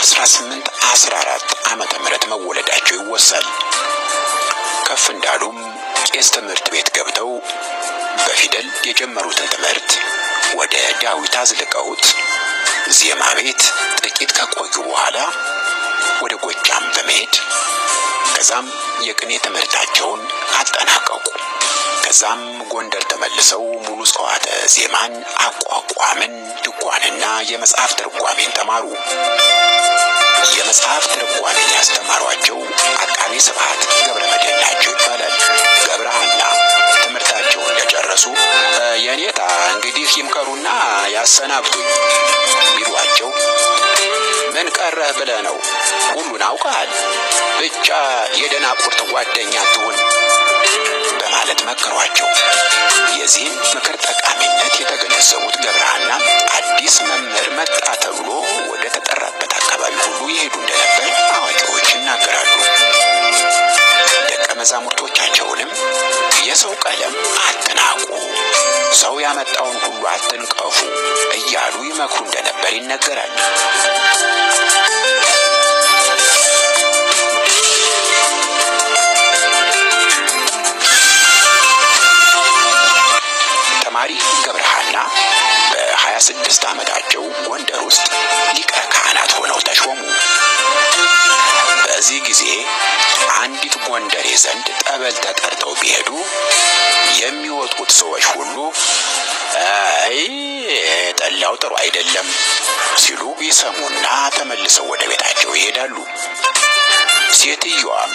በ1814 ዓመተ ምህረት መወለዳቸው ይወሳል። ከፍ እንዳሉም ቄስ ትምህርት ቤት ገብተው በፊደል የጀመሩትን ትምህርት ወደ ዳዊት አዝልቀውት ዜማ ቤት ጥቂት ከቆዩ በኋላ ወደ ጎጃም በመሄድ ከዛም የቅኔ ትምህርታቸውን አጠናቀቁ። ከዛም ጎንደር ተመልሰው ሙሉ ጸዋተ ዜማን፣ አቋቋምን፣ ድጓንና የመጽሐፍ ትርጓሜን ተማሩ። የመጽሐፍ ትርጓሜን ያስተማሯቸው አቃቤ ስብሐት ገብረ መድኅን ናቸው ይባላል። ገብረሐና ትምህርታቸውን እንደጨረሱ የኔታ እንግዲህ ይምከሩና ያሰናብቱኝ ቢሏቸው ምን ቀረህ ብለህ ነው? ሁሉን አውቀሃል፣ ብቻ የደናቁርት ጓደኛ ትሁን በማለት መከሯቸው። የዚህን ምክር ጠቃሚነት የተገነዘቡት ገብረሐና አዲስ መምህር መጣ ተብሎ ወደ ተጠራበት አካባቢ ሁሉ ይሄዱ እንደነበር አዋቂዎች ይናገራሉ። ደቀ መዛሙርቶቻቸውንም የሰው ቀለም አትናቁ፣ ሰው ያመጣውን ሁሉ አትንቀፉ እያሉ ይመክሩ እንደነበር ይነገራል። ተማሪ ገብረሐና በ26 ዓመታቸው ጎንደር ውስጥ ሊቀ ካህናት ሆነው ተሾሙ። በዚህ ጊዜ አንዲት ጎንደሬ ዘንድ ጠበል ተጠርተው ቢሄዱ የሚወጡት ሰዎች ሁሉ አይ ጠላው ጥሩ አይደለም ሲሉ ይሰሙና ተመልሰው ወደ ቤታቸው ይሄዳሉ። ሴትዮዋም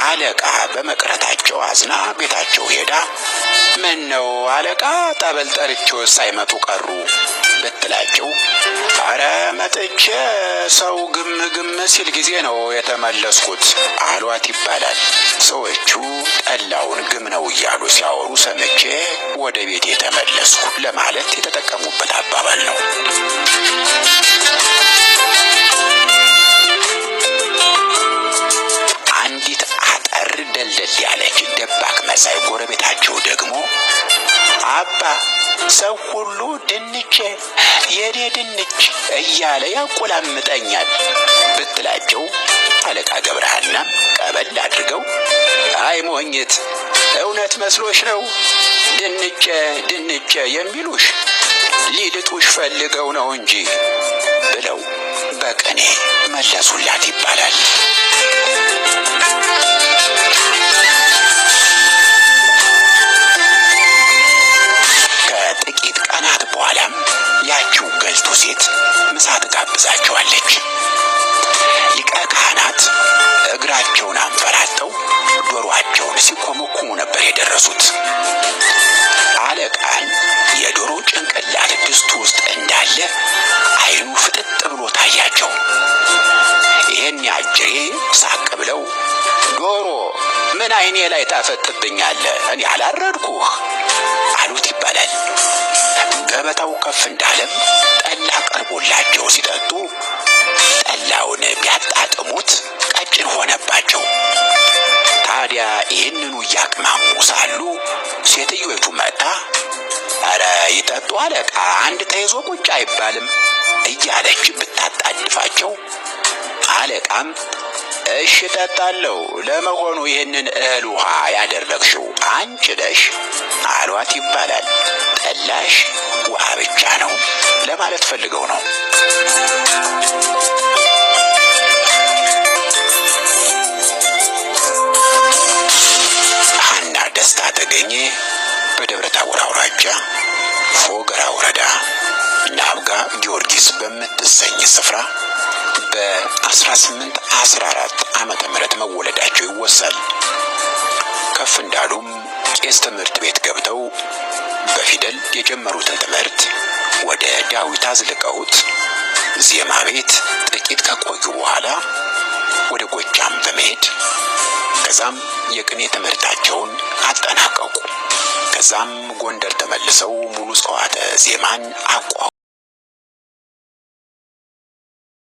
አለቃ በመቅረታቸው አዝና ቤታቸው ሄዳ ምን ነው አለቃ ጠበል ጠርቼው ሳይመጡ ቀሩ ብትላቸው አረ መጥቼ ሰው ግም ሲል ጊዜ ነው የተመለስኩት አሏት ይባላል። ሰዎቹ ጠላውን ግም ነው እያሉ ሲያወሩ ሰምቼ ወደ ቤት የተመለስኩ ለማለት የተጠቀሙበት አባባል ነው። አንዲት አጠር ደልደል ያለች ደባቅ መሳይ ጎረቤታቸው ደግሞ አባ ሰው ሁሉ ድንቼ የኔ ድንች እያለ ያቆላምጠኛል ብትላቸው አለቃ ገብረሐና ቀበል አድርገው አይ ሞኝት እውነት መስሎሽ ነው ድንቼ የሚሉሽ ሊልጡሽ ፈልገው ነው እንጂ ብለው በቅኔ መለሱላት ይባላል። ከጥቂት ቀናት በኋላም ያቺው ገልቱ ሴት ምሳ ትጋብዛቸዋለች። ሊቀ ካህናት እግራቸውን አንፈራጠው ዶሮአቸውን ሲኮመኩሙ ነበር የደረሱት። አለቃን የዶሮ ጭንቅላት ድስቱ ውስጥ እንዳለ አይኑ ፍጥጥ ብሎ ታያቸው። ይሄን ያጅሬ ሳቅ ብለው ዶሮ ምን አይኔ ላይ ታፈጥብኛለህ? እኔ አላረድኩህ አሉት ይባላል። ገበታው ከፍ እንዳለም ጠላ ቀርቦላቸው ሲጠጡ ጠላውን ቢያጣጥሙት ቀጭን ሆነባቸው። ታዲያ ይህንኑ እያቅማሙ ሳሉ ሴትዮቱ መጣ አረ ይጠጡ አለቃ አንድ ተይዞ ቁጭ አይባልም እያለች ብታጣድፋቸው አለቃም እሺ ጠጣለሁ፣ ለመሆኑ ይህንን እህል ውሃ ያደረግሽው አንቺ ነሽ አሏት ይባላል። ጠላሽ ውሃ ብቻ ነው ለማለት ፈልገው ነው። ሐና ደስታ ተገኘ በደብረ ታቦር አውራጃ ፎገራ ወረዳ ናብጋ ጊዮርጊስ በምትሰኝ ስፍራ በ1814 ዓመተ ምህረት መወለዳቸው ይወሳል። ከፍ እንዳሉም ቄስ ትምህርት ቤት ገብተው በፊደል የጀመሩትን ትምህርት ወደ ዳዊት አዝልቀውት ዜማ ቤት ጥቂት ከቆዩ በኋላ ወደ ጎጃም በመሄድ ከዛም የቅኔ ትምህርታቸውን አጠናቀቁ። ከዛም ጎንደር ተመልሰው ሙሉ ጸዋተ ዜማን